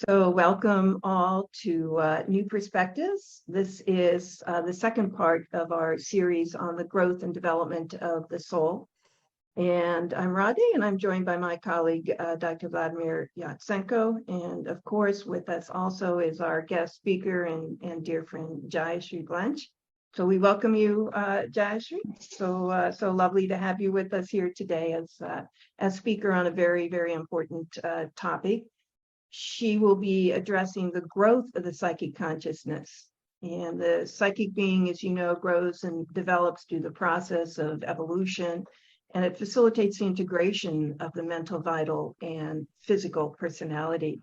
So welcome all to New Perspectives. This is the second part of our series on the growth and development of the soul. And I'm Radhi, and I'm joined by my colleague, Dr. Vladimir Yatsenko. And of course, with us also is our guest speaker and dear friend, Jayashree Blanch. So we welcome you, Jayashree. So lovely to have you with us here today as speaker on a very, very important topic. She will be addressing the growth of the psychic consciousness. And the psychic being, as you know, grows and develops through the process of evolution, and it facilitates the integration of the mental, vital, and physical personality.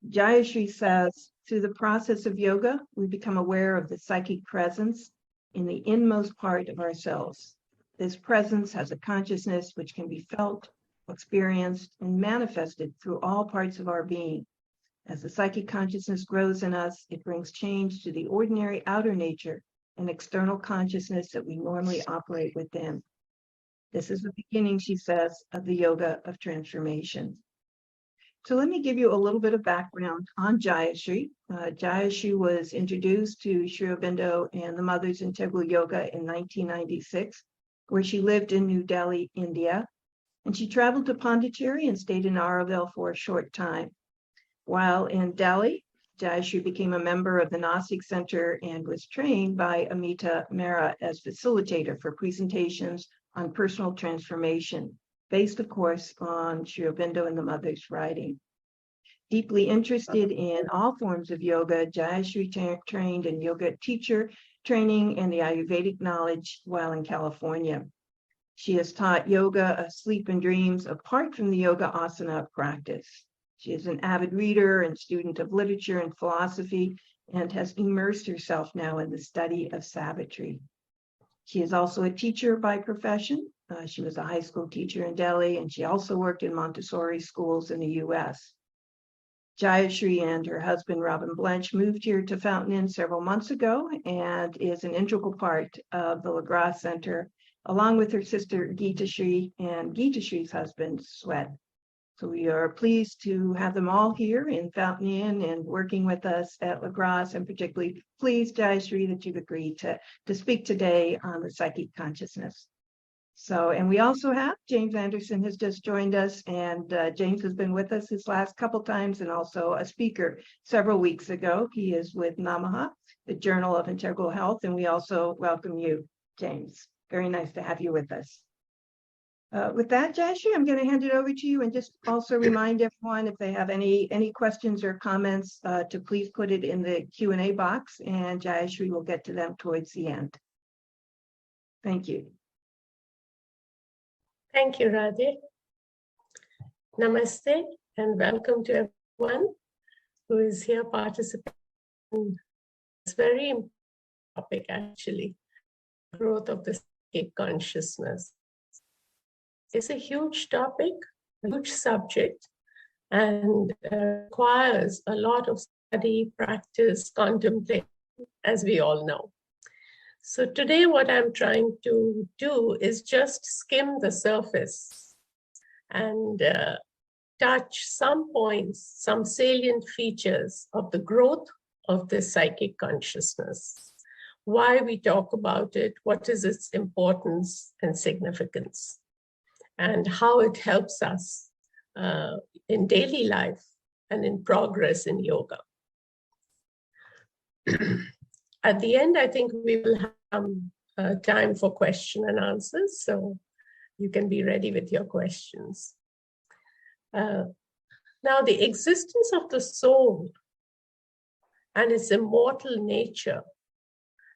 Jayashree says, through the process of yoga, we become aware of the psychic presence in the inmost part of ourselves. This presence has a consciousness which can be felt, experienced, and manifested through all parts of our being. As the psychic consciousness grows in us, it brings change to the ordinary outer nature and external consciousness that we normally operate within. This is the beginning, she says, of the yoga of transformation. So let me give you a little bit of background on Jayashree. Jayashree was introduced to Sri Aurobindo and the Mothers Integral Yoga in 1996, where she lived in New Delhi, India. And she traveled to Pondicherry and stayed in Auroville for a short time. While in Delhi, Jayashree became a member of the Nasik Center and was trained by Amita Mehra as facilitator for presentations on personal transformation, based, of course, on Sri Aurobindo and the Mother's writing. Deeply interested in all forms of yoga, Jayashree trained in yoga teacher training and the Ayurvedic knowledge while in California. She has taught yoga of sleep and dreams apart from the yoga asana practice. She is an avid reader and student of literature and philosophy and has immersed herself now in the study of Savitri. She is also a teacher by profession. She was a high school teacher in Delhi, and she also worked in Montessori schools in the US. Jayashree and her husband, Robin Blanch, moved here to Fountain Inn several months ago and is an integral part of the LaGrasse Center, along with her sister Geetashree and Geetashree's husband, Swet. So we are pleased to have them all here in Fountain Inn and working with us at LaGrasse, and particularly pleased, Jayashree, that you've agreed to speak today on the psychic consciousness. So, and we also have James Anderson has just joined us, and James has been with us his last couple times and also a speaker several weeks ago. He is with Namaha, the Journal of Integral Health, and we also welcome you, James. Very nice to have you with us. With that, Jayashree, I'm going to hand it over to you and just also remind everyone if they have any questions or comments to please put it in the Q&A box, and Jayashree will get to them towards the end. Thank you. Thank you, Radhi. Namaste and welcome to everyone who is here participating in this very important topic, actually, growth of the psychic consciousness. It's a huge topic, a huge subject, and requires a lot of study, practice, contemplation, as we all know. So today what I'm trying to do is just skim the surface and touch some points, some salient features of the growth of the psychic consciousness, why we talk about it, what is its importance and significance, and how it helps us in daily life and in progress in yoga. At the end, I think we will have time for question and answers, so you can be ready with your questions. Now, the existence of the soul and its immortal nature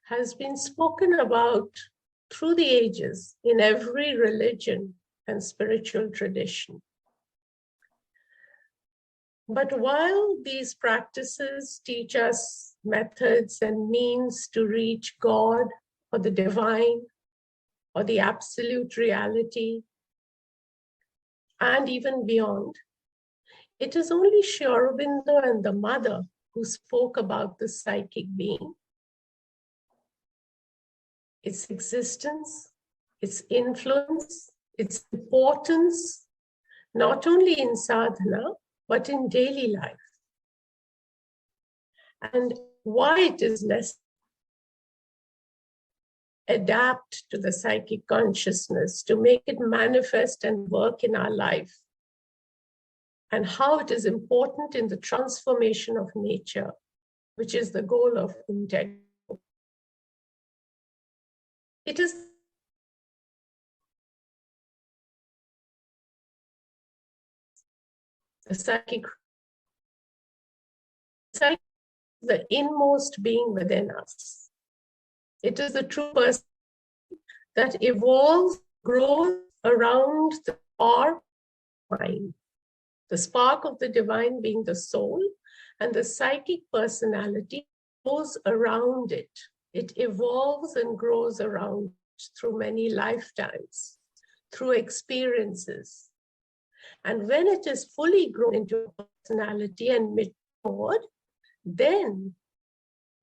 has been spoken about through the ages in every religion and spiritual tradition. But while these practices teach us methods and means to reach God or the divine or the absolute reality and even beyond, it is only Sri Aurobindo and the Mother who spoke about the psychic being, its existence, its influence, its importance, not only in sadhana, but in daily life. and why it is necessary to adapt to the psychic consciousness to make it manifest and work in our life, and how it is important in the transformation of nature, which is the goal of integrity. It is the psychic, the inmost being within us. It is the true person that evolves, grows around the spark of the divine. The spark of the divine being the soul, and the psychic personality goes around it. It evolves and grows around through many lifetimes, through experiences. And when it is fully grown into a personality and matured, then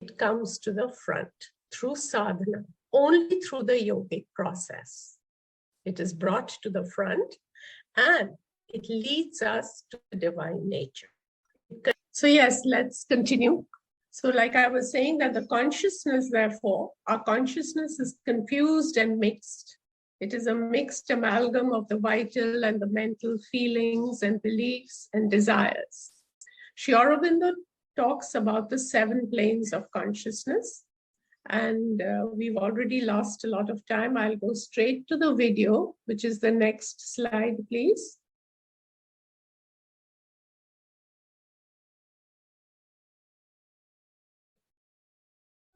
it comes to the front through sadhana, only through the yogic process. It is brought to the front and it leads us to the divine nature. So yes, let's continue. So like I was saying, that the consciousness, therefore, our consciousness is confused and mixed. It is a mixed amalgam of the vital and the mental feelings and beliefs and desires. Sri Aurobindo talks about the 7 planes of consciousness, and we've already lost a lot of time. I'll go straight to the video, which is the next slide, please.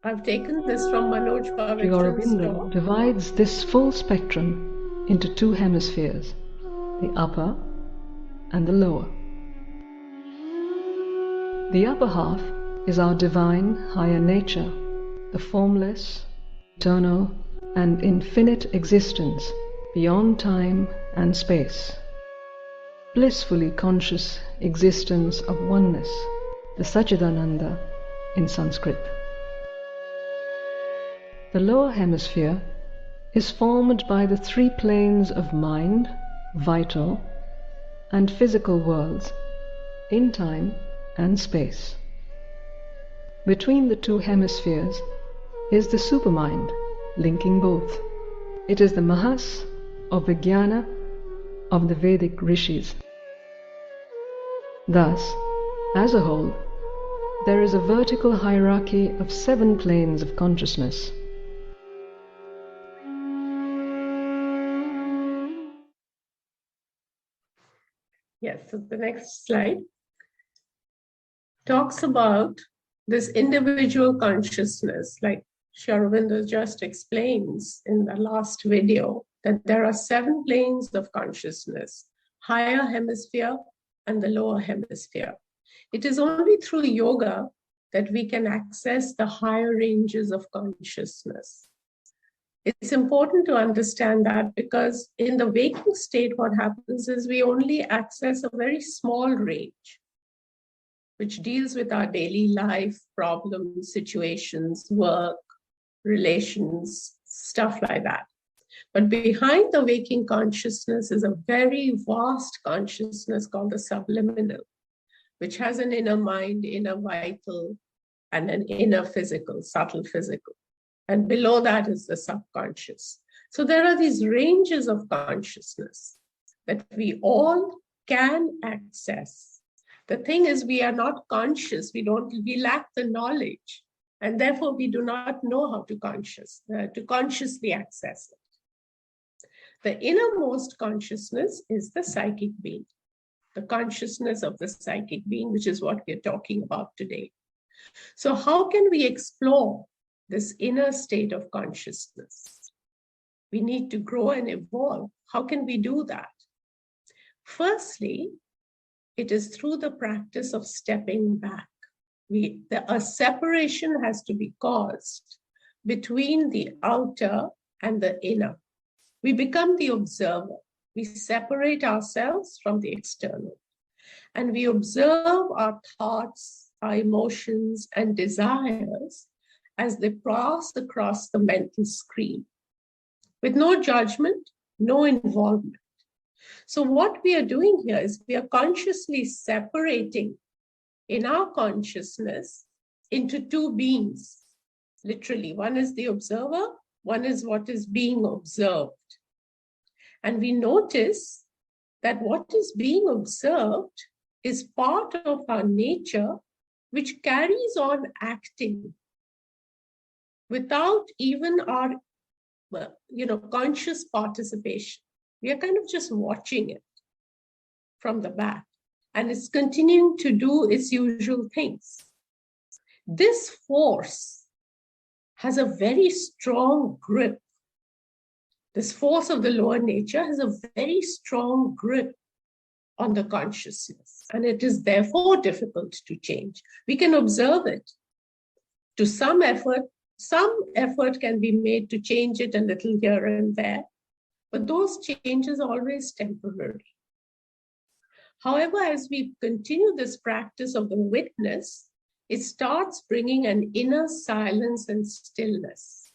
I've taken this from Manoj Pavitran's Sri Aurobindo talk. divides this full spectrum into 2 hemispheres, the upper and the lower. The upper half is our divine higher nature, the formless, eternal, and infinite existence beyond time and space. Blissfully conscious existence of oneness, the Satchidananda in Sanskrit. The lower hemisphere is formed by the 3 planes of mind, vital, and physical worlds in time and space. Between the 2 hemispheres is the supermind, linking both. It is the Mahas of Vijnana of the Vedic rishis. Thus, as a whole, there is a vertical hierarchy of 7 planes of consciousness. Yes, so the next slide talks about this individual consciousness, like Sri Aurobindo just explains in the last video, that there are 7 planes of consciousness, higher hemisphere and the lower hemisphere. It is only through yoga that we can access the higher ranges of consciousness. It's important to understand that, because in the waking state, what happens is we only access a very small range, which deals with our daily life, problems, situations, work, relations, stuff like that. But behind the waking consciousness is a very vast consciousness called the subliminal, which has an inner mind, inner vital, and an inner physical, subtle physical. And below that is the subconscious. So there are these ranges of consciousness that we all can access. The thing is, we are not conscious. We lack the knowledge, and therefore we do not know how to consciously access it. The innermost consciousness is the psychic being, the consciousness of the psychic being, which is what we're talking about today. So how can we explore this inner state of consciousness? We need to grow and evolve. How can we do that? Firstly, it is through the practice of stepping back. A separation has to be caused between the outer and the inner. We become the observer. We separate ourselves from the external. And we observe our thoughts, our emotions, and desires as they pass across the mental screen, with no judgment, no involvement. So what we are doing here is we are consciously separating in our consciousness into two beings, literally. One is the observer, one is what is being observed. And we notice that what is being observed is part of our nature, which carries on acting without even our conscious participation. We are kind of just watching it from the back, and it's continuing to do its usual things. This force has a very strong grip. This force of the lower nature has a very strong grip on the consciousness, and it is therefore difficult to change. We can observe it. To some effort can be made to change it a little here and there, but those changes are always temporary. However, as we continue this practice of the witness, it starts bringing an inner silence and stillness.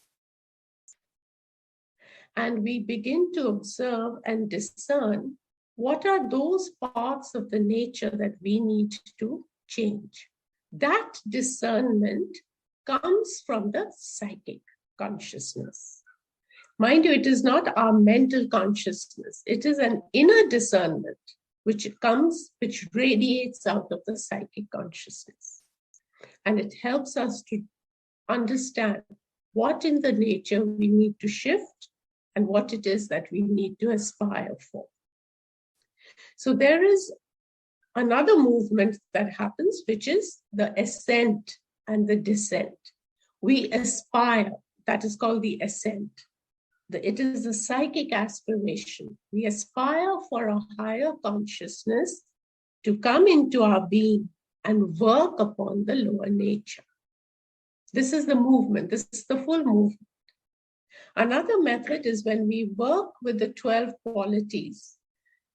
And we begin to observe and discern what are those parts of the nature that we need to change. That discernment comes from the psychic consciousness. Mind you, it is not our mental consciousness. It is an inner discernment which radiates out of the psychic consciousness. And it helps us to understand what in the nature we need to shift and what it is that we need to aspire for. So there is another movement that happens, which is the ascent and the descent. We aspire, that is called the ascent. It is a psychic aspiration. We aspire for a higher consciousness to come into our being and work upon the lower nature. This is the movement. This is the full movement. Another method is when we work with the 12 qualities.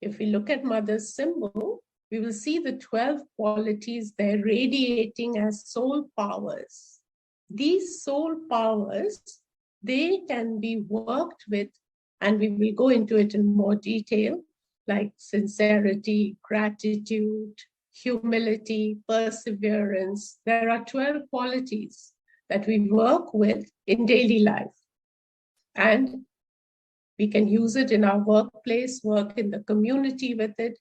If we look at Mother's symbol, we will see the 12 qualities there radiating as soul powers. These soul powers, they can be worked with, and we will go into it in more detail, like sincerity, gratitude, humility, perseverance. There are 12 qualities that we work with in daily life. And we can use it in our workplace, work in the community with it.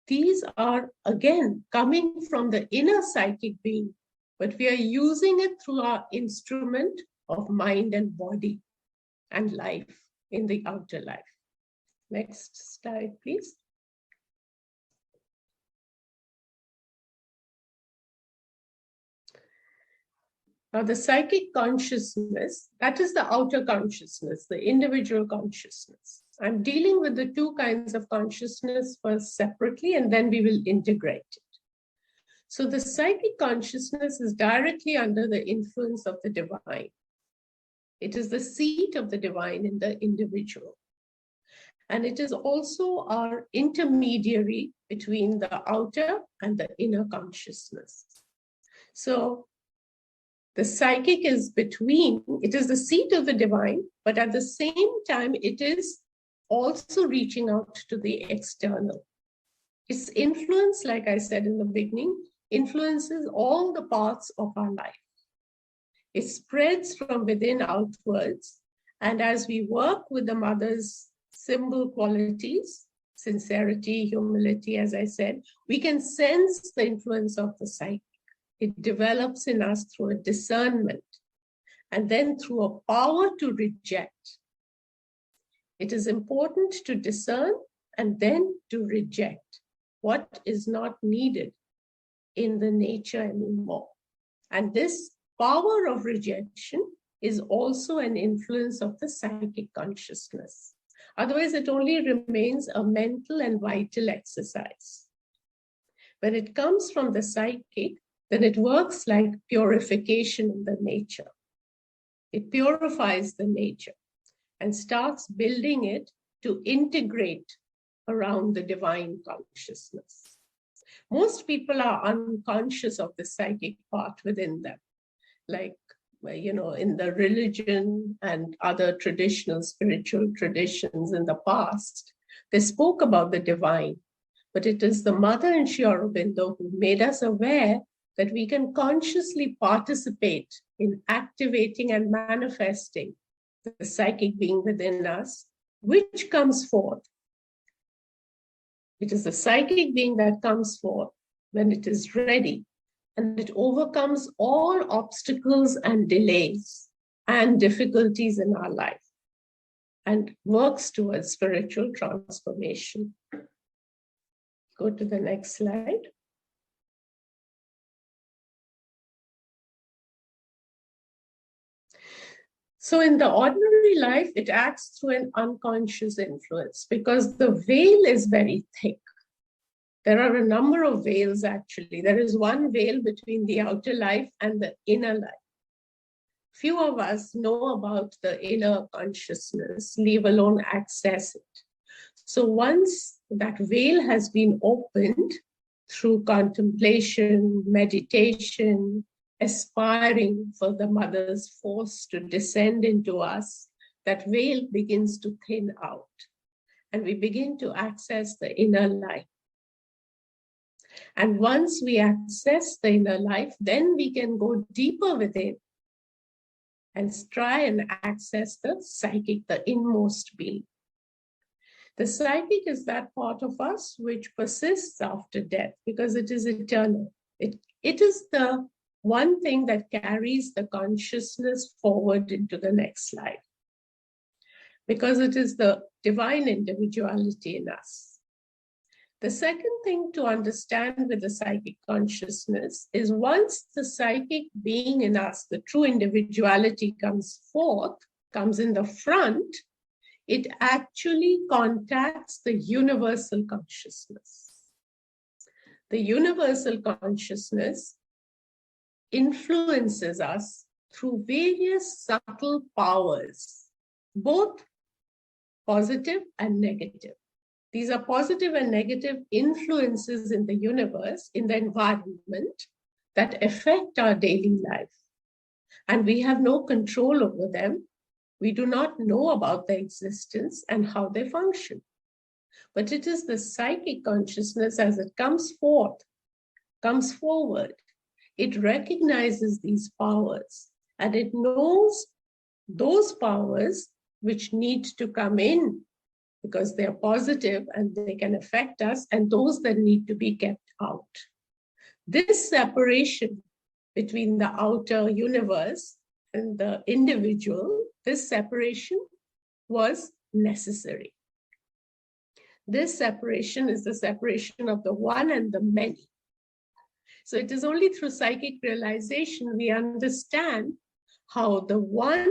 These are, again, coming from the inner psychic being, but we are using it through our instrument of mind and body and life in the outer life. Next slide, please. Now, the psychic consciousness, that is the outer consciousness, the individual consciousness. I'm dealing with the two kinds of consciousness first separately, and then we will integrate it. So the psychic consciousness is directly under the influence of the divine. It is the seat of the divine in the individual. And it is also our intermediary between the outer and the inner consciousness. So the psychic is between, it is the seat of the divine, but at the same time, it is also reaching out to the external. Its influence, like I said in the beginning, influences all the parts of our life. It spreads from within outwards. And as we work with the Mother's symbol qualities, sincerity, humility, as I said, we can sense the influence of the psychic. It develops in us through a discernment and then through a power to reject. It is important to discern and then to reject what is not needed in the nature anymore. And this power of rejection is also an influence of the psychic consciousness. Otherwise, it only remains a mental and vital exercise. When it comes from the psychic, then it works like purification in the nature. It purifies the nature and starts building it to integrate around the divine consciousness. Most people are unconscious of the psychic part within them, like, in the religion and other traditional spiritual traditions in the past, they spoke about the divine, but it is the Mother and Sri Aurobindo who made us aware that we can consciously participate in activating and manifesting the psychic being within us, which comes forth. It is the psychic being that comes forth when it is ready, and it overcomes all obstacles and delays and difficulties in our life and works towards spiritual transformation. Go to the next slide. So in the ordinary life, it acts through an unconscious influence because the veil is very thick. There are a number of veils, actually. There is one veil between the outer life and the inner life. Few of us know about the inner consciousness, leave alone access it. So once that veil has been opened through contemplation, meditation, aspiring for the mother's force to descend into us, that veil begins to thin out and we begin to access the inner life. And once we access the inner life, then we can go deeper within and try and access the psychic, the inmost being. The psychic is that part of us which persists after death because it is eternal. It is the one thing that carries the consciousness forward into the next life because it is the divine individuality in us. The second thing to understand with the psychic consciousness is once the psychic being in us, the true individuality comes forth, comes in the front, it actually contacts the universal consciousness. The universal consciousness influences us through various subtle powers, both positive and negative. These are positive and negative influences in the universe, in the environment that affect our daily life. And we have no control over them. We do not know about their existence and how they function. But it is the psychic consciousness as it comes forward. It recognizes these powers and it knows those powers which need to come in because they're positive and they can affect us, and those that need to be kept out. This separation between the outer universe and the individual, this separation was necessary. This separation is the separation of the one and the many. So it is only through psychic realization we understand how the one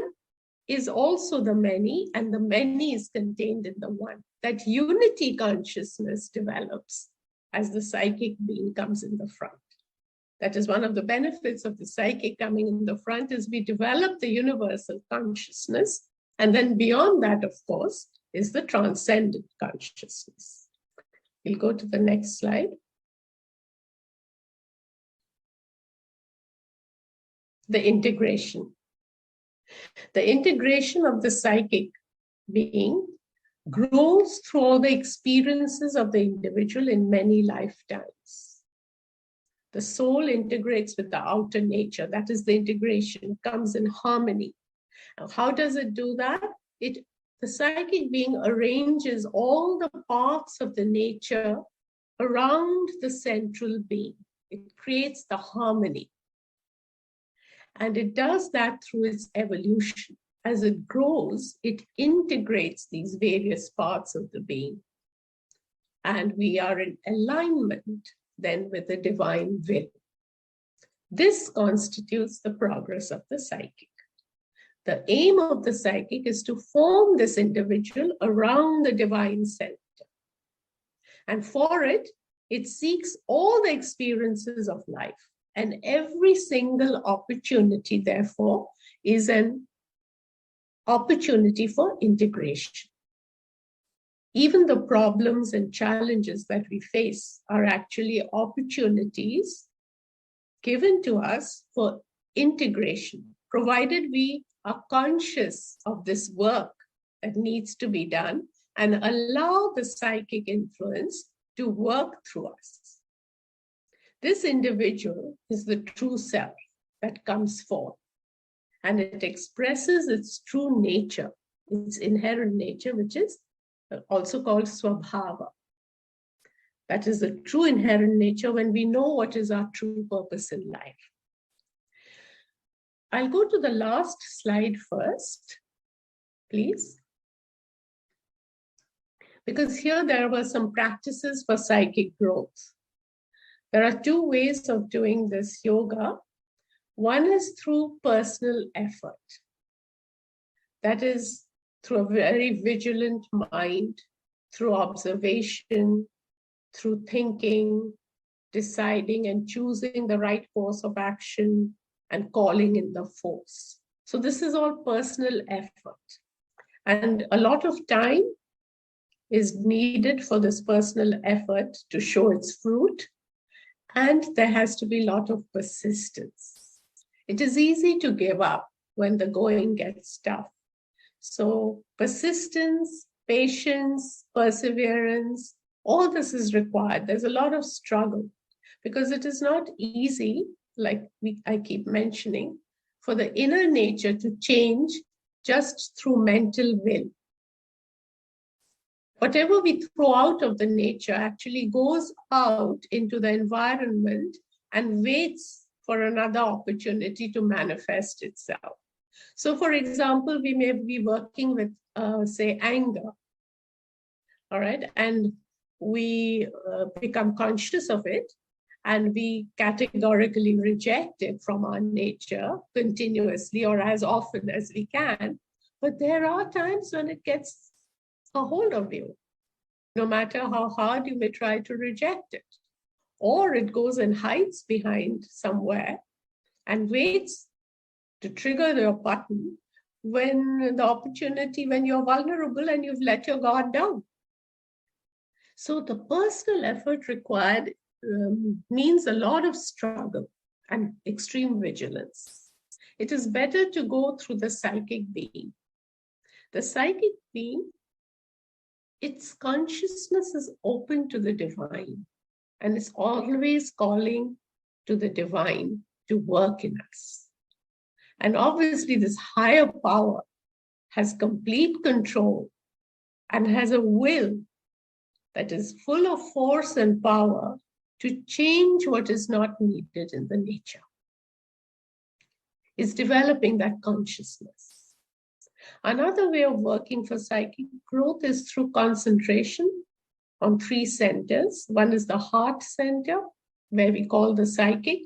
is also the many, and the many is contained in the one. That unity consciousness develops as the psychic being comes in the front. That is one of the benefits of the psychic coming in the front, is we develop the universal consciousness, and then beyond that, of course, is the transcendent consciousness. We'll go to the next slide. The integration. The integration of the psychic being grows through all the experiences of the individual in many lifetimes. The soul integrates with the outer nature. That is the integration, comes in harmony. And how does it do that? The psychic being arranges all the parts of the nature around the central being. It creates the harmony. And it does that through its evolution. As it grows, it integrates these various parts of the being. And we are in alignment then with the divine will. This constitutes the progress of the psychic. The aim of the psychic is to form this individual around the divine center. And for it, it seeks all the experiences of life. And every single opportunity, therefore, is an opportunity for integration. Even the problems and challenges that we face are actually opportunities given to us for integration, provided we are conscious of this work that needs to be done and allow the psychic influence to work through us. This individual is the true self that comes forth, and it expresses its true nature, its inherent nature, which is also called Swabhava. That is the true inherent nature when we know what is our true purpose in life. I'll go to the last slide first, please. Because here there were some practices for psychic growth. There are two ways of doing this yoga. One is through personal effort. That is through a very vigilant mind, through observation, through thinking, deciding and choosing the right course of action and calling in the force. So this is all personal effort. And a lot of time is needed for this personal effort to show its fruit. And there has to be a lot of persistence. It is easy to give up when the going gets tough. So persistence, patience, perseverance, all this is required. There's a lot of struggle because it is not easy, like I keep mentioning, for the inner nature to change just through mental will. Whatever we throw out of the nature actually goes out into the environment and waits for another opportunity to manifest itself. So, for example, we may be working with, say, anger, all right, and we become conscious of it, and we categorically reject it from our nature continuously or as often as we can. But there are times when it gets a hold of you, no matter how hard you may try to reject it. Or it goes and hides behind somewhere and waits to trigger your button when the opportunity, when you're vulnerable and you've let your guard down. So the personal effort required means a lot of struggle and extreme vigilance. It is better to go through the psychic being. The psychic being, its consciousness is open to the divine, and it's always calling to the divine to work in us. And obviously this higher power has complete control and has a will that is full of force and power to change what is not needed in the nature. It's developing that consciousness. Another way of working for psychic growth is through concentration on three centers. One is the heart center, where we call the psychic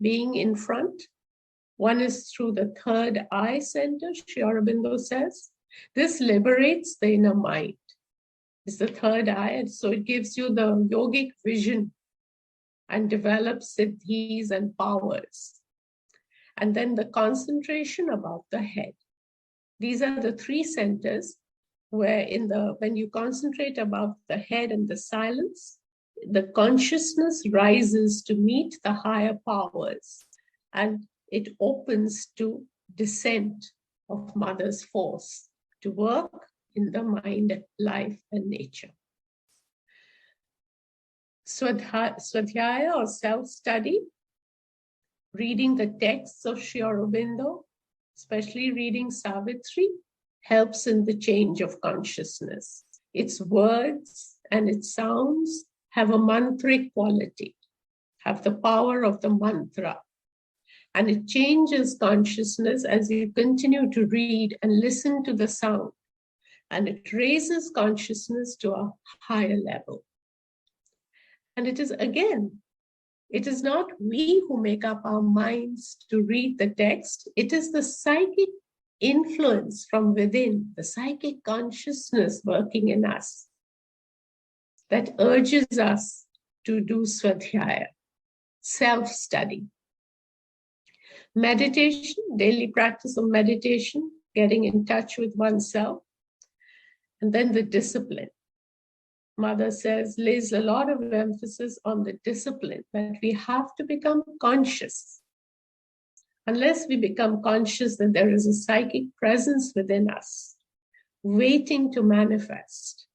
being in front. One is through the third eye center, Sri Aurobindo says. This liberates the inner mind. It's the third eye, and so it gives you the yogic vision and develops siddhis and powers. And then the concentration above the head. These are the three centers where when you concentrate above the head and the silence, the consciousness rises to meet the higher powers, and it opens to descent of Mother's force to work in the mind, life, and nature. Swadhyaya or self-study, reading the texts of Sri Aurobindo, especially reading Savitri, helps in the change of consciousness. Its words and its sounds have a mantric quality, have the power of the mantra. And it changes consciousness as you continue to read and listen to the sound. And it raises consciousness to a higher level. And it is, again, it is not we who make up our minds to read the text. It is the psychic influence from within, the psychic consciousness working in us that urges us to do Swadhyaya, self-study. Meditation, daily practice of meditation, getting in touch with oneself. And then the discipline. Mother says, lays a lot of emphasis on the discipline, that we have to become conscious. Unless we become conscious that there is a psychic presence within us, waiting to manifest,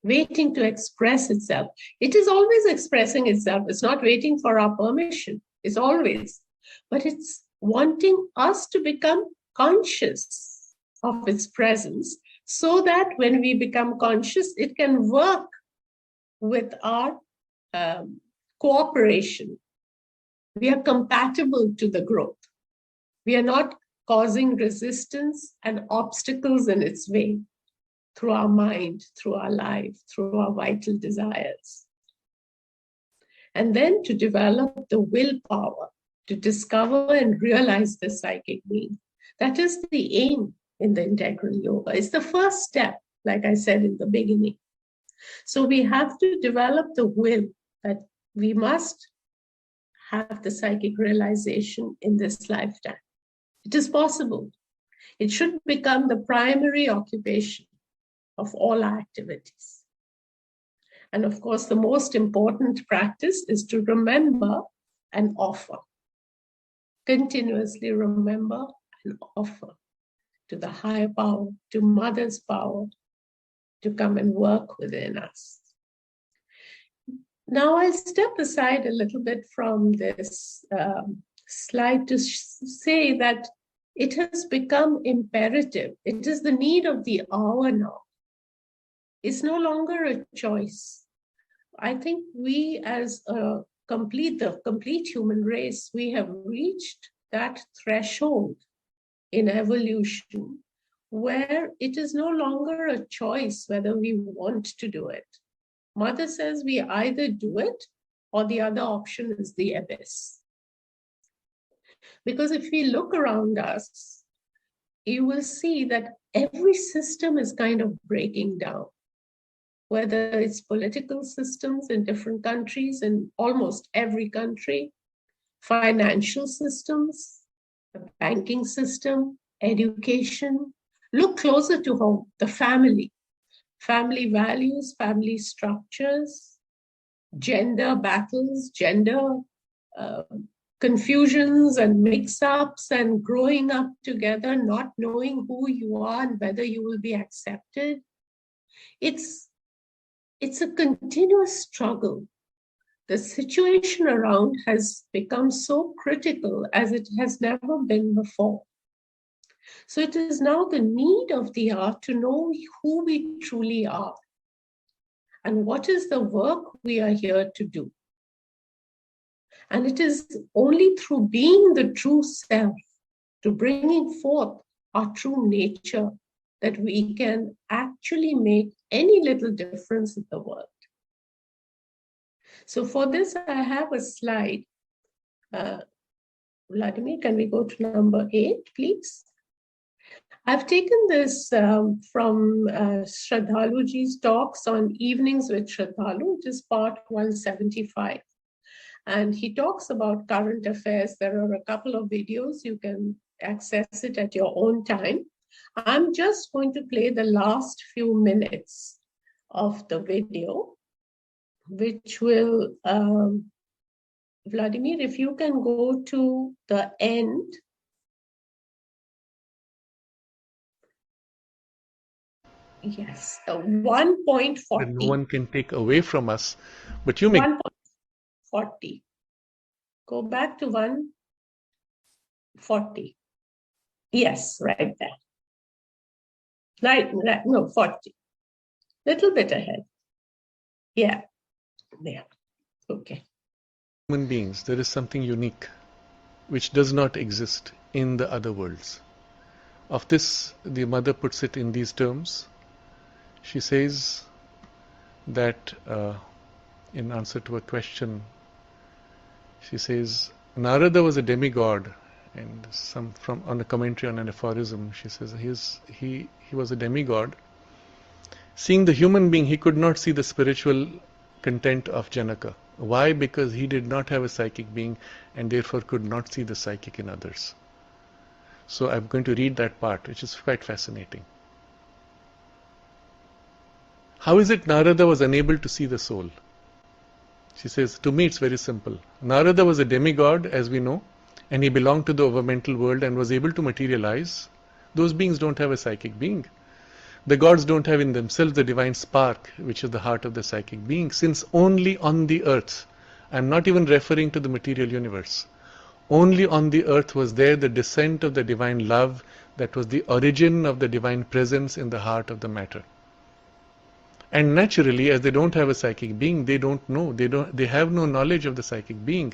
waiting to express itself. It is always expressing itself. It's not waiting for our permission. It's always, but it's wanting us to become conscious of its presence so that when we become conscious, it can work with our cooperation. We are compatible to the growth. We are not causing resistance and obstacles in its way through our mind, through our life, through our vital desires. And then to develop the willpower to discover and realize the psychic being. That is the aim in the integral yoga. It's the first step, like I said in the beginning. So we have to develop the will that we must have the psychic realization in this lifetime. It is possible. It should become the primary occupation of all our activities. And of course, the most important practice is to remember and offer. Continuously remember and offer to the higher power, to Mother's power, to come and work within us. Now I'll step aside a little bit from this slide to say that it has become imperative. It is the need of the hour now. It's no longer a choice. I think we as the complete human race, we have reached that threshold in evolution where it is no longer a choice whether we want to do it. Mother says we either do it or the other option is the abyss. Because if we look around us, you will see that every system is kind of breaking down. Whether it's political systems in different countries, in almost every country, financial systems, the banking system, education. Look closer to home, the family values, family structures, gender battles, gender confusions and mix-ups and growing up together, not knowing who you are and whether you will be accepted. It's a continuous struggle. The situation around has become so critical as it has never been before. So it is now the need of the hour to know who we truly are and what is the work we are here to do. And it is only through being the true self, to bringing forth our true nature, that we can actually make any little difference in the world. So for this, I have a slide. Vladimir, can we go to number 8, please? I've taken this from Shraddhaluji's talks on Evenings with Shraddhalu, which is part 175. And he talks about current affairs. There are a couple of videos. You can access it at your own time. I'm just going to play the last few minutes of the video, which will, Vladimir, if you can go to the end. Yes, 1.40. And no one can take away from us, but you make 1.40. Go back to 1.40. Yes, right there. Right, no, 40. Little bit ahead. Yeah, there. Okay. Human beings, there is something unique which does not exist in the other worlds. Of this, the mother puts it in these terms. She says that in answer to a question, she says, Narada was a demigod, and on a commentary on an aphorism, she says he was a demigod. Seeing the human being, he could not see the spiritual content of Janaka. Why? Because he did not have a psychic being and therefore could not see the psychic in others. So I'm going to read that part, which is quite fascinating. How is it Narada was unable to see the soul? She says, to me it's very simple. Narada was a demigod, as we know, and he belonged to the overmental world and was able to materialize. Those beings don't have a psychic being. The gods don't have in themselves the divine spark, which is the heart of the psychic being, since only on the earth, I'm not even referring to the material universe, only on the earth was there the descent of the divine love that was the origin of the divine presence in the heart of the matter. And naturally, as they don't have a psychic being, they don't know, they have no knowledge of the psychic being.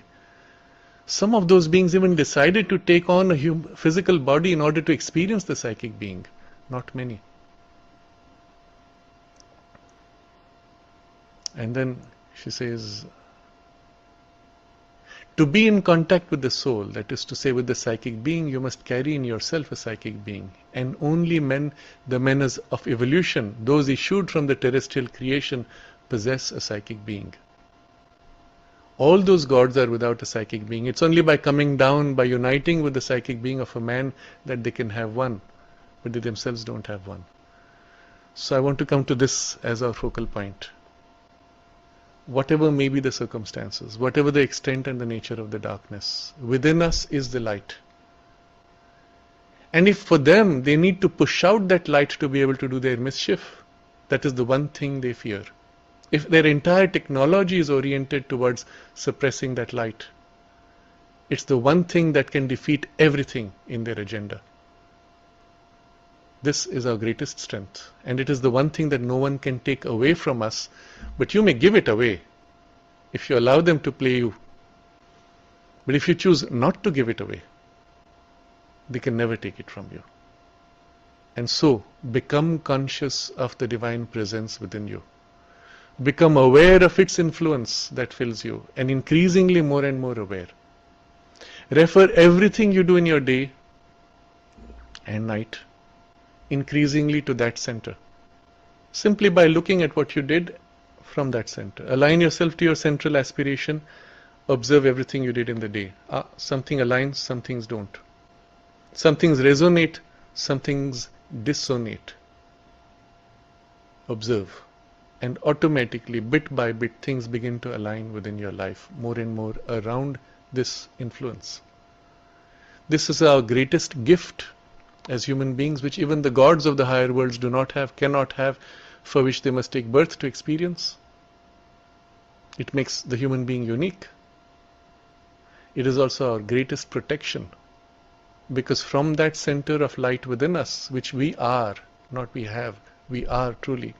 Some of those beings even decided to take on a physical body in order to experience the psychic being. Not many. And then she says, to be in contact with the soul, that is to say with the psychic being, you must carry in yourself a psychic being. And only men, the men of evolution, those issued from the terrestrial creation, possess a psychic being. All those gods are without a psychic being. It's only by coming down, by uniting with the psychic being of a man, that they can have one. But they themselves don't have one. So I want to come to this as our focal point. Whatever may be the circumstances, whatever the extent and the nature of the darkness, within us is the light. And if for them they need to push out that light to be able to do their mischief, that is the one thing they fear. If their entire technology is oriented towards suppressing that light, it's the one thing that can defeat everything in their agenda. This is our greatest strength, and it is the one thing that no one can take away from us, but you may give it away if you allow them to play you. But if you choose not to give it away, they can never take it from you. And so, become conscious of the divine presence within you. Become aware of its influence that fills you, and increasingly more and more aware. Refer everything you do in your day and night increasingly to that center, simply by looking at what you did from that center. Align yourself to your central aspiration. Observe everything you did in the day. Some things align, some things don't. Some things resonate, some things dissonate. Observe, and automatically, bit by bit, things begin to align within your life more and more around this influence. This is our greatest gift as human beings, which even the gods of the higher worlds do not have, cannot have, for which they must take birth to experience. It makes the human being unique. It is also our greatest protection, because from that center of light within us, which we are, not we have, we are truly,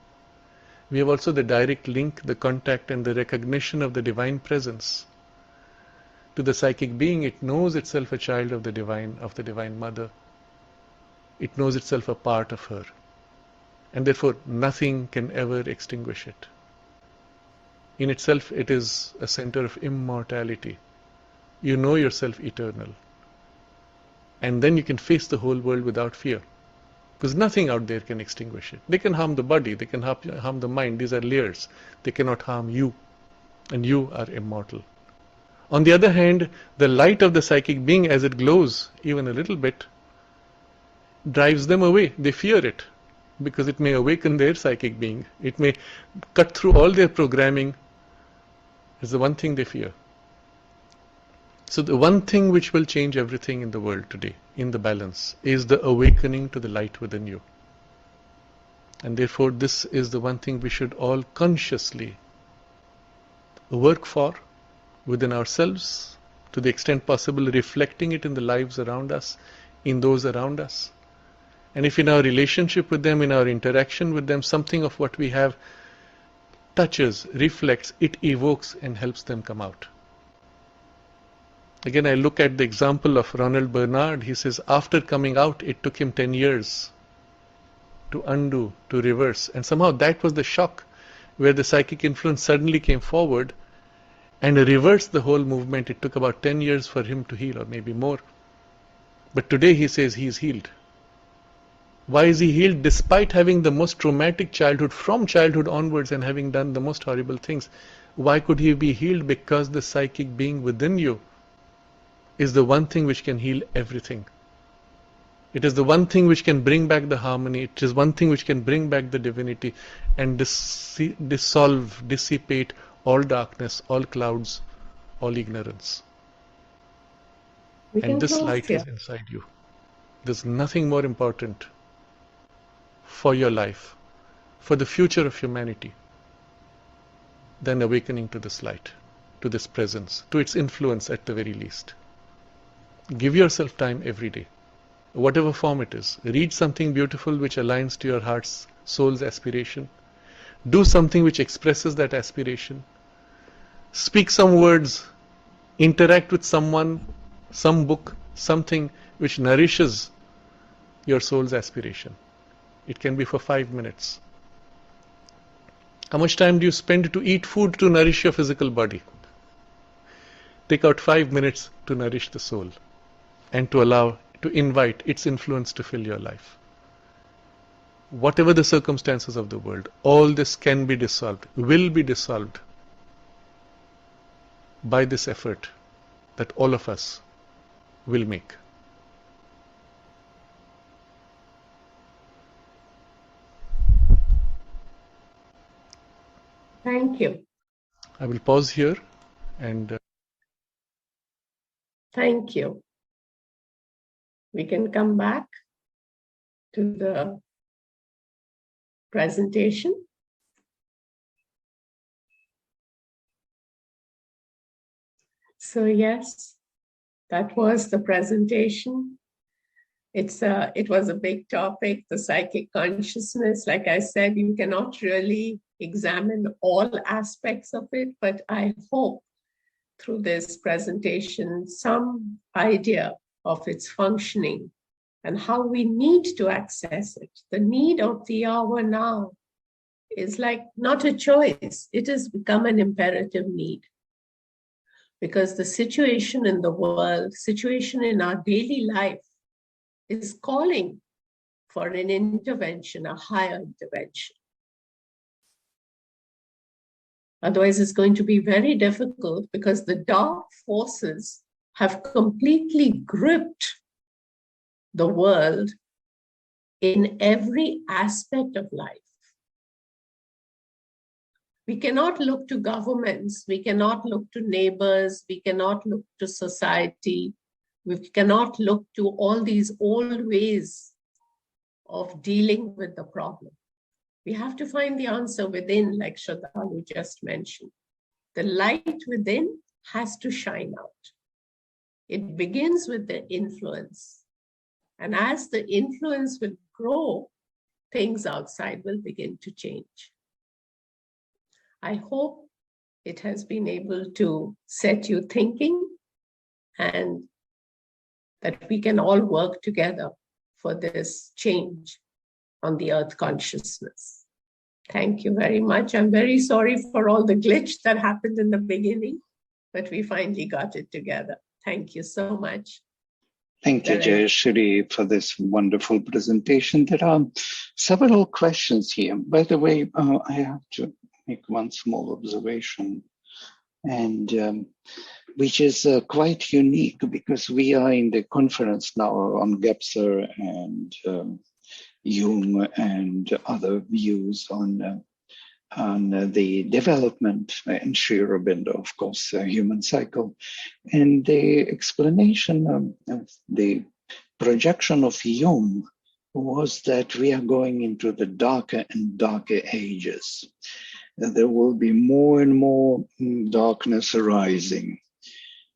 we have also the direct link, the contact and the recognition of the divine presence. To the psychic being, it knows itself a child of the divine mother. It knows itself a part of her, and therefore nothing can ever extinguish it. In itself, it is a center of immortality. You know yourself eternal, and then you can face the whole world without fear, because nothing out there can extinguish it. They can harm the body, they can harm the mind, these are layers. They cannot harm you, and you are immortal. On the other hand, the light of the psychic being, as it glows even a little bit, drives them away. They fear it, because it may awaken their psychic being. It may cut through all their programming. It's the one thing they fear. So the one thing which will change everything in the world today, in the balance, is the awakening to the light within you. And therefore this is the one thing we should all consciously work for within ourselves, to the extent possible reflecting it in the lives around us, in those around us. And if in our relationship with them, in our interaction with them, something of what we have touches, reflects, it evokes and helps them come out. Again, I look at the example of Ronald Bernard. He says after coming out, it took him 10 years to undo, to reverse. And somehow that was the shock, where the psychic influence suddenly came forward and reversed the whole movement. It took about 10 years for him to heal, or maybe more. But today he says he is healed. Why is he healed? Despite having the most traumatic childhood, from childhood onwards, and having done the most horrible things. Why could he be healed? Because the psychic being within you is the one thing which can heal everything. It is the one thing which can bring back the harmony. It is one thing which can bring back the divinity and dissolve, dissipate all darkness, all clouds, all ignorance. And this light is inside you. There's nothing more important for your life, for the future of humanity, than awakening to this light, to this presence, to its influence at the very least. Give yourself time every day, whatever form it is. Read something beautiful which aligns to your heart's, soul's aspiration. Do something which expresses that aspiration. Speak some words. Interact with someone, some book, something which nourishes your soul's aspiration. It can be for 5 minutes. How much time do you spend to eat food to nourish your physical body? Take out 5 minutes to nourish the soul and to invite its influence to fill your life. Whatever the circumstances of the world, all this can be dissolved, will be dissolved by this effort that all of us will make. Thank you. I will pause here and Thank you. We can come back to the presentation. So yes, that was the presentation. It was a big topic, the psychic consciousness. Like I said, you cannot really examine all aspects of it, but I hope through this presentation, some idea of its functioning and how we need to access it. The need of the hour now is like not a choice. It has become an imperative need. Because the situation in the world, situation in our daily life is calling for an intervention, a higher intervention. Otherwise, it's going to be very difficult because the dark forces have completely gripped the world in every aspect of life. We cannot look to governments, we cannot look to neighbors, we cannot look to society, we cannot look to all these old ways of dealing with the problem. We have to find the answer within, like Shraddhalu just mentioned. The light within has to shine out. It begins with the influence. And as the influence will grow, things outside will begin to change. I hope it has been able to set you thinking and that we can all work together for this change on the earth consciousness. Thank you very much. I'm very sorry for all the glitch that happened in the beginning, but we finally got it together. Thank you so much. Thank you, Jayashri, for this wonderful presentation. There are several questions here. By the way, I have to make one small observation, and which is quite unique because we are in the conference now on Gebser and Jung and other views on the development and Sri Aurobindo, of course, human cycle. And the explanation of the projection of Jung was that we are going into the darker and darker ages. There will be more and more darkness arising.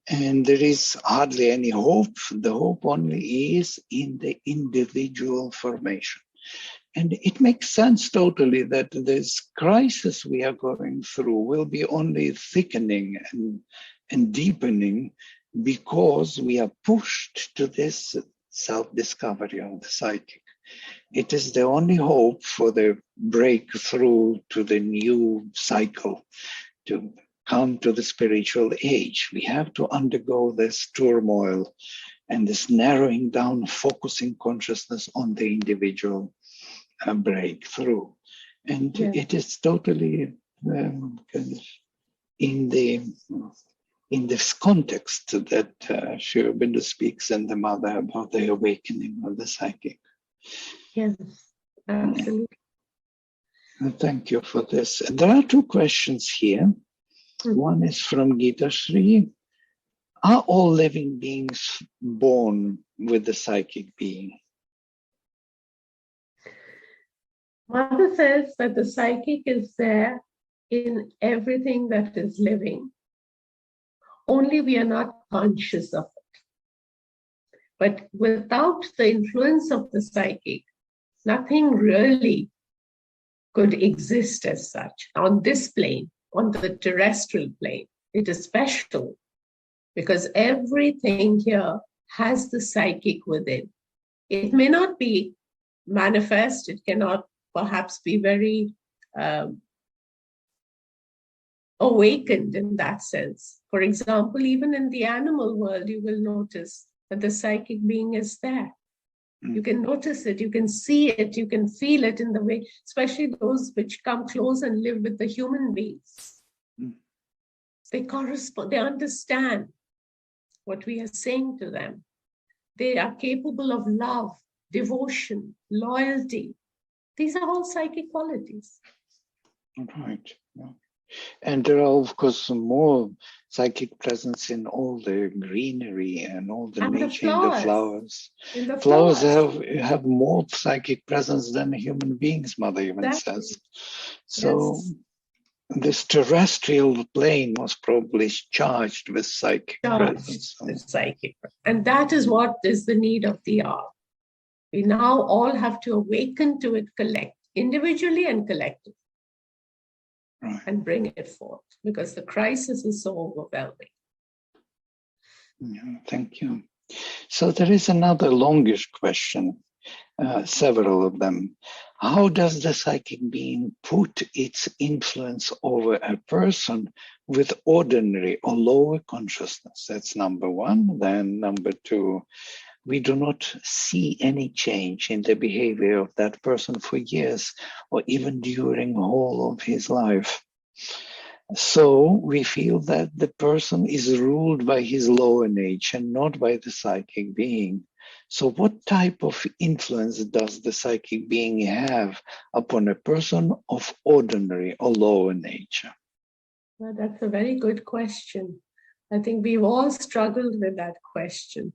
And there is hardly any hope. The hope only is in the individual formation. And it makes sense totally that this crisis we are going through will be only thickening and deepening because we are pushed to this self-discovery of the psychic. It is the only hope for the breakthrough to the new cycle, to come to the spiritual age. We have to undergo this turmoil and this narrowing down, focusing consciousness on the individual breakthrough. And it is totally kind of in this context that Sri Aurobindo speaks in The Mother about the awakening of the psychic. Yes, absolutely. Thank you for this. There are two questions here. One is from Gita Sri. Are all living beings born with the psychic being? Mother says that the psychic is there in everything that is living. Only we are not conscious of it. But without the influence of the psychic, nothing really could exist as such on this plane, on the terrestrial plane. It is special because everything here has the psychic within. It may not be manifest, it cannot perhaps be very awakened in that sense. For example, even in the animal world, you will notice that the psychic being is there. You can notice it, you can see it, you can feel it in the way, especially those which come close and live with the human beings. They correspond, they understand what we are saying to them. They are capable of love, devotion, loyalty. These are all psychic qualities. Right. Yeah. And there are, of course, more psychic presence in all the greenery and all the And nature in the flowers. In the Flowers have more psychic presence than human beings, Mother even says. So this terrestrial plane was probably charged with psychic presence. Psychic. And that is what is the need of the hour. We now all have to awaken to it, individually and collectively. Right. And bring it forth, because the crisis is so overwhelming. Yeah, thank you. So there is another longish question, several of them. How does the psychic being put its influence over a person with ordinary or lower consciousness? That's number one. Then number two, we do not see any change in the behavior of that person for years or even during the whole of his life. So we feel that the person is ruled by his lower nature, not by the psychic being. So what type of influence does the psychic being have upon a person of ordinary or lower nature? Well, that's a very good question. I think we've all struggled with that question.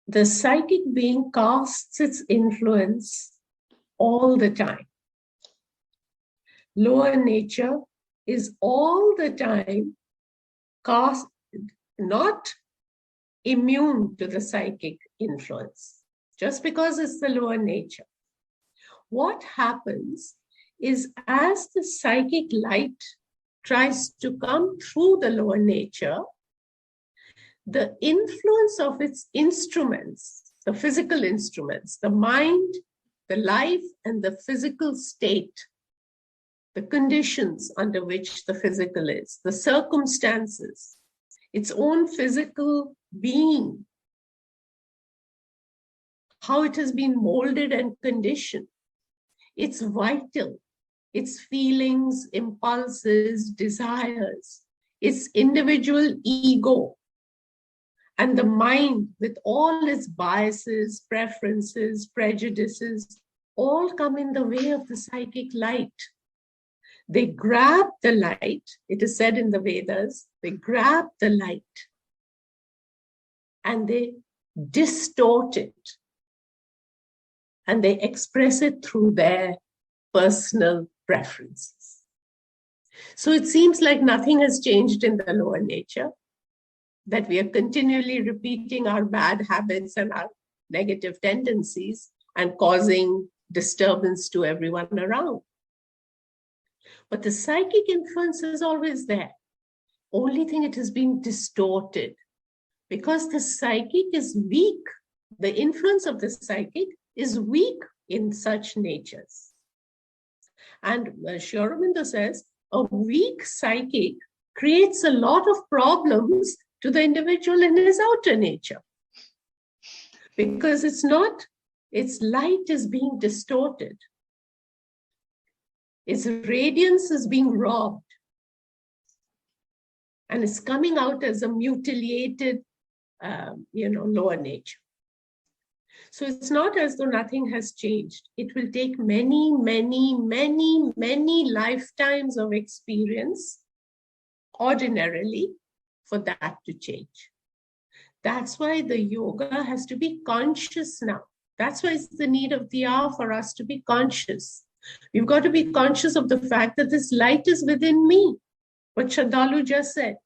The psychic being casts its influence all the time. Lower nature is all the time not immune to the psychic influence, just because it's the lower nature. What happens is, as the psychic light tries to come through the lower nature, the influence of its instruments, the physical instruments, the mind, the life, and the physical state, the conditions under which the physical is, the circumstances, its own physical being, how it has been molded and conditioned, its vital, its feelings, impulses, desires, its individual ego, and the mind with all its biases, preferences, prejudices, all come in the way of the psychic light. They grab the light, it is said in the Vedas, they grab the light and they distort it and they express it through their personal preferences. So it seems like nothing has changed in the lower nature, that we are continually repeating our bad habits and our negative tendencies and causing disturbance to everyone around. But the psychic influence is always there. Only thing, it has been distorted because the psychic is weak. The influence of the psychic is weak in such natures. And Sri Aurobindo says, a weak psychic creates a lot of problems to the individual in his outer nature. Because its light is being distorted. Its radiance is being robbed. And it's coming out as a mutilated, lower nature. So it's not as though nothing has changed. It will take many, many, many, many lifetimes of experience, ordinarily, for that to change. That's why the yoga has to be conscious now. That's why it's the need of the hour for us to be conscious. We've got to be conscious of the fact that this light is within me. What Shraddhalu just said,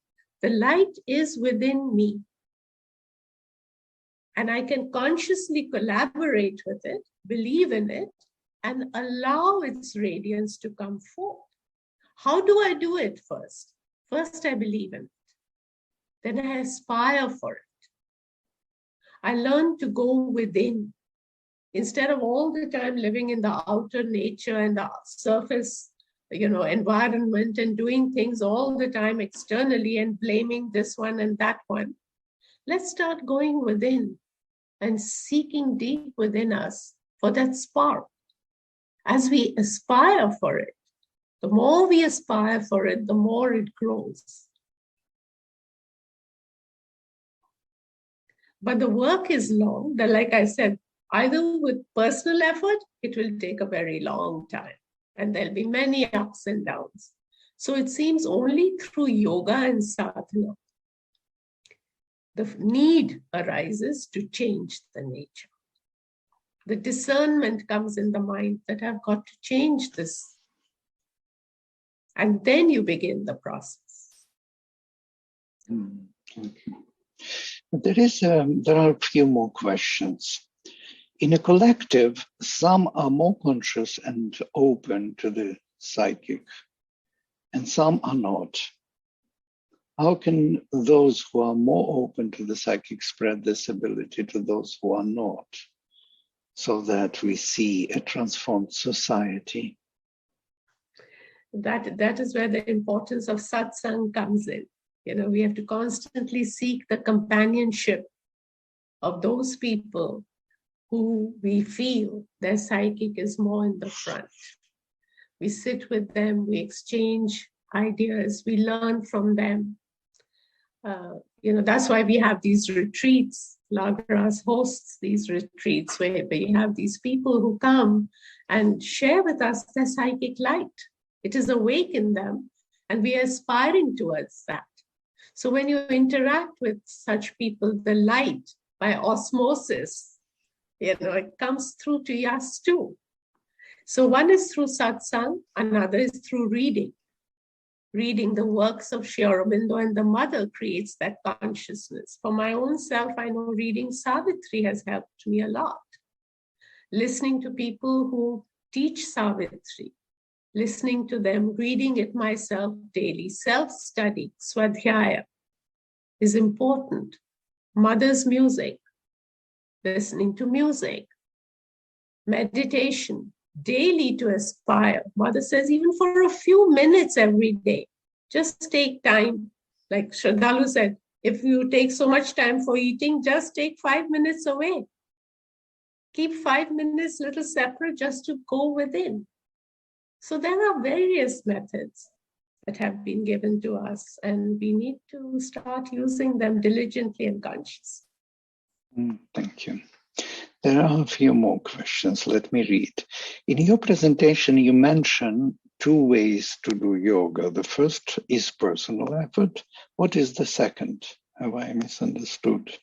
the light is within me. And I can consciously collaborate with it, believe in it, and allow its radiance to come forth. How do I do it first? First, I believe in it. Then I aspire for it. I learn to go within. Instead of all the time living in the outer nature and the surface, environment and doing things all the time externally and blaming this one and that one, let's start going within and seeking deep within us for that spark. As we aspire for it, the more we aspire for it, the more it grows. But the work is long. Like I said, either with personal effort, it will take a very long time. And there'll be many ups and downs. So it seems only through yoga and sadhana, the need arises to change the nature. The discernment comes in the mind that I've got to change this. And then you begin the process. Okay. There are a few more questions. In a collective, some are more conscious and open to the psychic, and some are not. How can those who are more open to the psychic spread this ability to those who are not, so that we see a transformed society? That is where the importance of satsang comes in. We have to constantly seek the companionship of those people who we feel their psychic is more in the front. We sit with them, we exchange ideas, we learn from them. That's why we have these retreats. Lagras hosts these retreats where we have these people who come and share with us their psychic light. It is awake in them, and we are aspiring towards that. So when you interact with such people, the light by osmosis, it comes through to us too. So one is through satsang, another is through reading. Reading the works of Sri Aurobindo and the mother creates that consciousness. For my own self, I know reading Savitri has helped me a lot. Listening to people who teach Savitri, listening to them, reading it myself daily, self-study, swadhyaya is important. Mother's music, listening to music, meditation, daily to aspire. Mother says, even for a few minutes every day, just take time. Like Shraddhalu said, if you take so much time for eating, just take 5 minutes away. Keep 5 minutes little separate just to go within. So there are various methods that have been given to us, and we need to start using them diligently and consciously. Thank you. There are a few more questions. Let me read. In your presentation, you mentioned 2 ways to do yoga. The first is personal effort. What is the second? Have I misunderstood?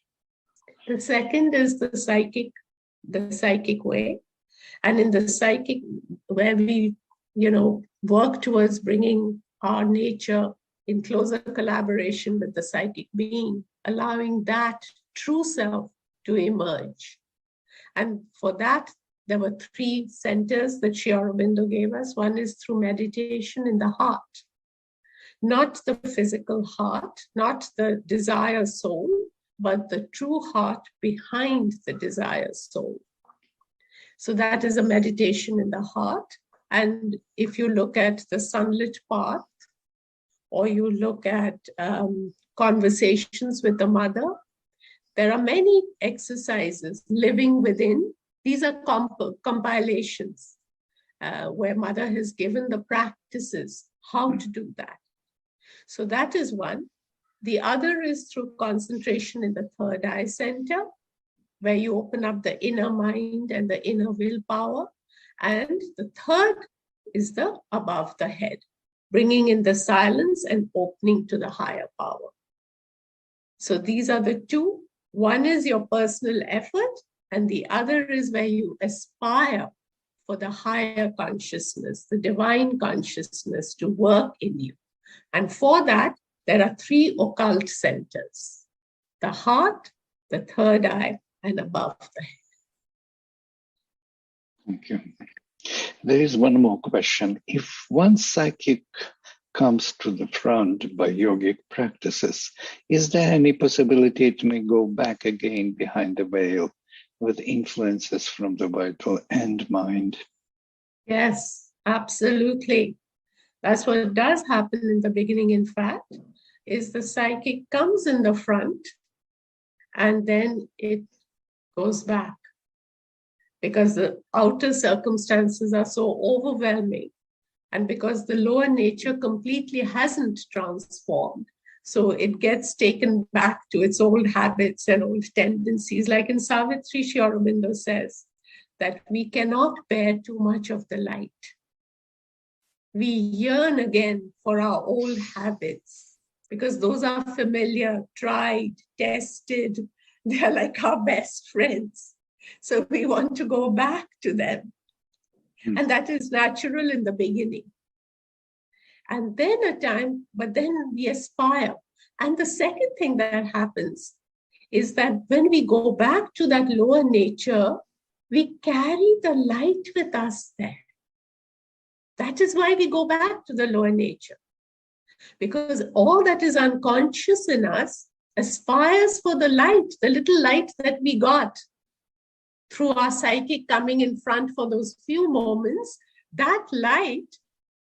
The second is the psychic way. And in the psychic, where we, work towards bringing our nature in closer collaboration with the psychic being, allowing that true self to emerge. And for that, there were 3 centers that Sri Aurobindo gave us. One is through meditation in the heart, not the physical heart, not the desire soul, but the true heart behind the desire soul. So that is a meditation in the heart. And if you look at the sunlit path, or you look at conversations with the mother, there are many exercises living within. These are compilations where mother has given the practices, how to do that. So that is one. The other is through concentration in the third eye center, where you open up the inner mind and the inner willpower. And the third is the above the head, bringing in the silence and opening to the higher power. So these are the 2. One is your personal effort, and the other is where you aspire for the higher consciousness, the divine consciousness to work in you. And for that, there are 3 occult centers: the heart, the third eye, and above the head. Thank you. There is one more question. If one psychic comes to the front by yogic practices, is there any possibility it may go back again behind the veil with influences from the vital and mind? Yes, absolutely. That's what does happen in the beginning, in fact, is the psychic comes in the front and then it goes back because the outer circumstances are so overwhelming and because the lower nature completely hasn't transformed. So it gets taken back to its old habits and old tendencies. Like in Savitri, Sri Aurobindo says that we cannot bear too much of the light. We yearn again for our old habits because those are familiar, tried, tested. They're like our best friends. So we want to go back to them. And that is natural in the beginning. And then but then we aspire. And the second thing that happens is that when we go back to that lower nature, we carry the light with us there. That is why we go back to the lower nature. Because all that is unconscious in us aspires for the light, the little light that we got through our psychic coming in front for those few moments. That light,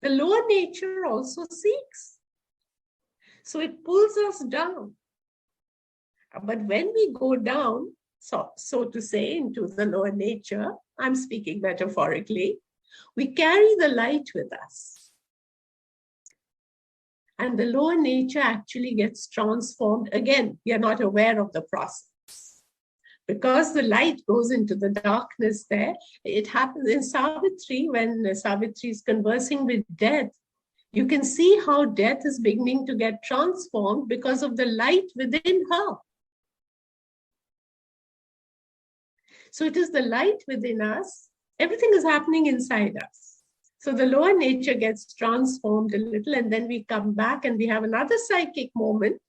the lower nature also seeks. So it pulls us down. But when we go down, so to say, into the lower nature, I'm speaking metaphorically, we carry the light with us. And the lower nature actually gets transformed. Again, we are not aware of the process. Because the light goes into the darkness there, it happens in Savitri, when Savitri is conversing with death, you can see how death is beginning to get transformed because of the light within her. So it is the light within us. Everything is happening inside us. So the lower nature gets transformed a little, and then we come back and we have another psychic moment.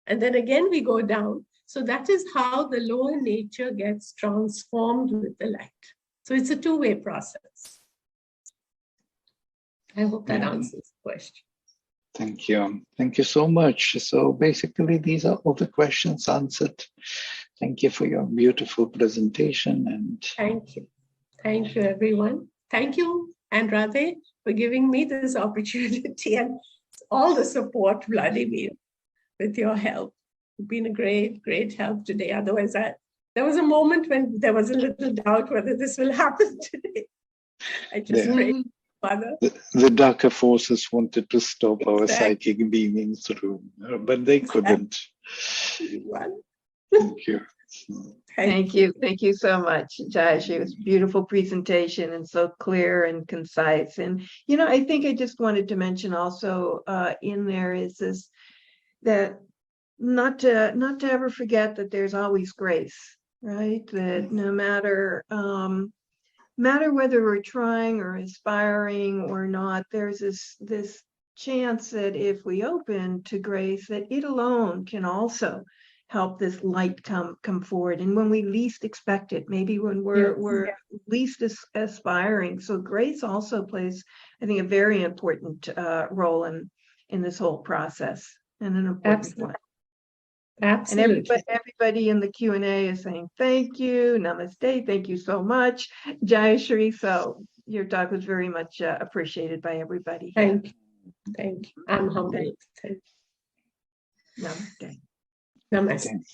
And then again we go down. So that is how the lower nature gets transformed with the light. So it's a two-way process. I hope that answers the question. Thank you. Thank you so much. So basically, these are all the questions answered. Thank you for your beautiful presentation. And thank you. Thank you, everyone. Thank you, and Radhe, for giving me this opportunity and all the support, Vladimir, with your help. You've been a great, great help today. Otherwise, there was a moment when there was a little doubt whether this will happen today. I just prayed, Father. The darker forces wanted to stop our psychic beaming through, but they couldn't. Thank you. Thank you. Thank you so much, Josh. It was a beautiful presentation and so clear and concise. And, I think I just wanted to mention also in there is this, that not to ever forget that there's always grace, right? That no matter whether we're trying or aspiring or not, there's this chance that if we open to grace, that it alone can also help this light come forward. And when we least expect it, maybe when we're least aspiring. So grace also plays, I think, a very important role in this whole process, and an important one. Absolutely. And everybody in the Q&A is saying thank you, namaste, thank you so much, Jayashri. So your talk was very much appreciated by everybody. Thank you. Thank you. I'm humbled. Thank you. Namaste. Namaste.